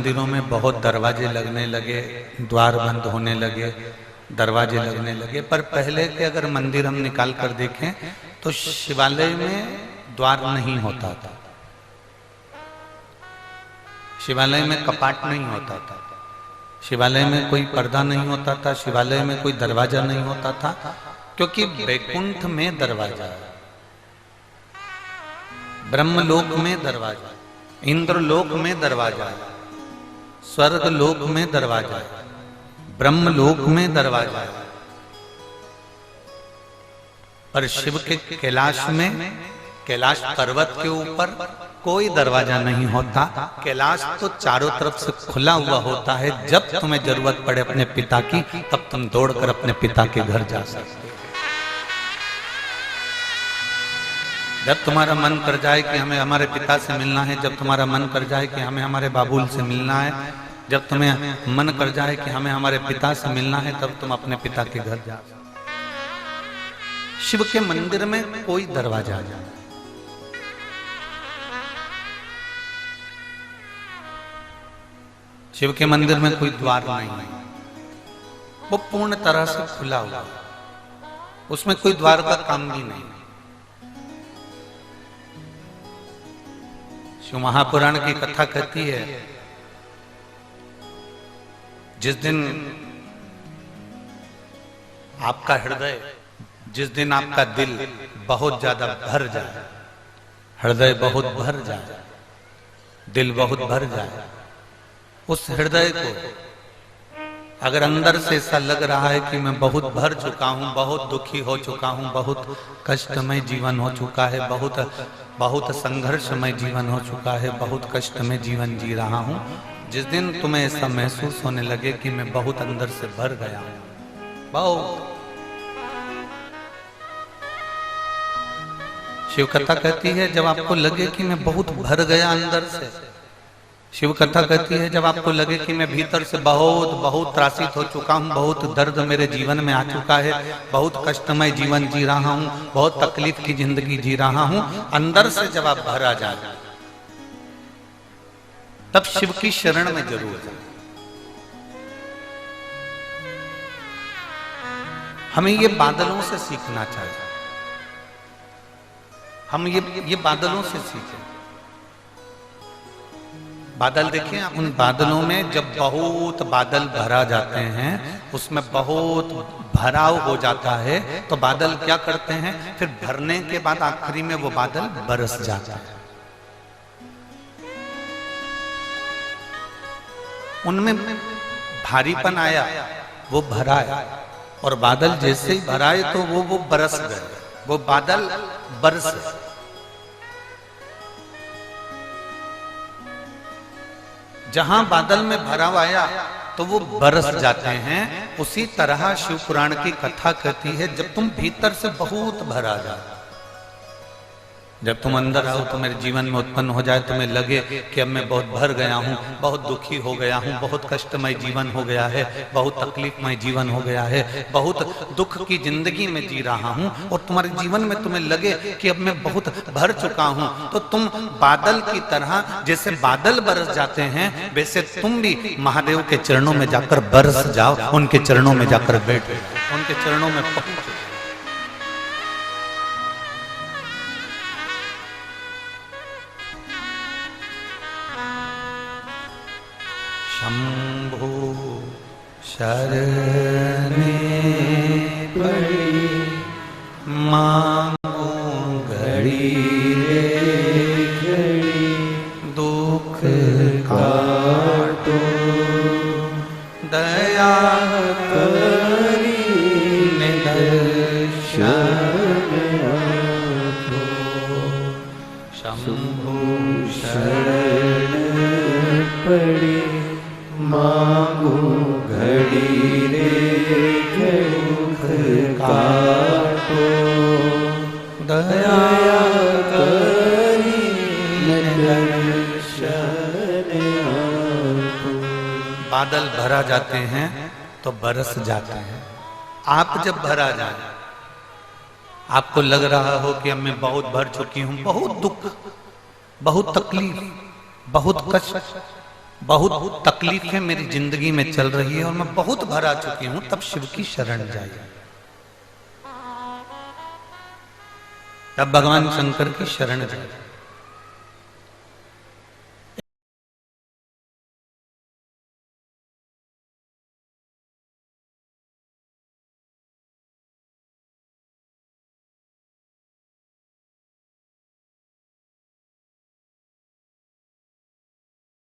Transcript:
मंदिरों में बहुत दरवाजे लगने लगे, द्वार बंद होने लगे, दरवाजे लगने लगे। पर पहले के अगर मंदिर हम निकाल कर देखें तो शिवालय में द्वार नहीं होता था, शिवालय में कपाट नहीं होता था, शिवालय में कोई पर्दा नहीं होता था, शिवालय में कोई दरवाजा नहीं होता था, क्योंकि वैकुंठ में दरवाजा है, ब्रह्मलोक में दरवाजा, इंद्रलोक में दरवाजा है, स्वर्ग लोक में दरवाजा है, ब्रह्मलोक में दरवाजा है। पर शिव के कैलाश में, कैलाश पर्वत के ऊपर कोई दरवाजा नहीं होता। कैलाश तो चारों तरफ से खुला हुआ होता है। जब तुम्हें जरूरत पड़े अपने पिता की, तब तुम दौड़कर अपने पिता के घर जा सकते हो। जब तुम्हारा मन कर जाए कि हमें हमारे पिता से मिलना है, जब तुम्हारा मन कर जाए कि हमें हमारे बाबुल से मिलना है, जब तुम्हें मन कर जाए कि हमें हमारे पिता से मिलना है, तब तुम अपने पिता के घर जा। शिव के मंदिर में कोई दरवाजा नहीं, शिव के मंदिर में कोई द्वार नहीं, वो पूर्ण तरह से खुला हुआ, उसमें कोई द्वार का काम भी नहीं। शिव महापुराण की कथा कहती है, जिस दिन आपका हृदय, जिस दिन आपका दिल बहुत ज्यादा भर जाए, हृदय बहुत भर जाए, दिल बहुत भर जाए, उस हृदय को अगर अंदर से ऐसा लग रहा है कि मैं बहुत भर चुका हूं, बहुत दुखी हो चुका हूं, बहुत कष्टमय जीवन हो चुका है, बहुत संघर्षमय जीवन हो चुका है, बहुत कष्टमय जीवन जी रहा हूं, जिस दिन तुम्हें ऐसा महसूस होने लगे कि मैं बहुत अंदर से भर गया हूं, बहुत। शिव कथा कहती है जब आपको लगे कि मैं बहुत भर गया अंदर से, शिव कथा कहती है जब आपको लगे कि मैं भीतर से बहुत त्रासित हो चुका हूं, बहुत दर्द मेरे जीवन में आ चुका है, बहुत कष्टमय जीवन जी रहा हूं, बहुत तकलीफ की जिंदगी जी रहा हूं, अंदर से जब आप भरा जाए, तब शिव की शरण में जरूर जाए। हमें ये बादलों से सीखना चाहिए, हम ये बादलों से सीखें। बादल देखिए, उन बादलों में जब बहुत बादल भरा जाते हैं, उसमें बहुत भराव हो जाता है, तो बादल क्या करते हैं, फिर भरने के बाद आखिरी में वो बादल बरस जाता है। उनमें भारीपन आया, वो भराया, और बादल जैसे ही भराए तो वो बरस गए, वो बादल बरस। जहां बादल में भराव आया तो वो बरस जाते हैं। उसी तरह शिव पुराण की कथा कहती है, जब तुम भीतर से बहुत भरा जाए, जब तुम अंदर आओ तो मेरे जीवन में उत्पन्न हो जाए, तुम्हें लगे कि अब मैं बहुत भर गया हूँ, बहुत दुखी हो गया हूँ, बहुत कष्टमय जीवन हो गया है, बहुत तकलीफमय जीवन हो गया है, बहुत दुख की जिंदगी में जी रहा हूँ, और तुम्हारे जीवन में तुम्हें लगे कि अब मैं बहुत भर चुका हूँ, तो तुम बादल की तरह, जैसे बादल बरस जाते हैं, वैसे तुम भी महादेव के चरणों में जाकर बरस जाओ, उनके चरणों में जाकर बैठ जाओ, उनके चरणों में पहुंच। शंभो शरणे पड़ी मांगो घड़ी रे घड़ी, दुख काटो दया करी दर्शन आपो। शंभो शरण पड़ी मांगो घड़ी रे दुख काटो दया करी दर्शन आपो। बादल भरा जाते हैं तो बरस जाते हैं। आप जब भरा जाए, आपको लग रहा हो कि अब मैं बहुत भर चुकी हूं, बहुत दुख, बहुत तकलीफ, बहुत कष्ट, बहुत तकलीफें मेरी जिंदगी में चल रही है और मैं बहुत भरा चुकी हूं, तब शिव की शरण जाइए। तब भगवान शंकर की शरण जाइए।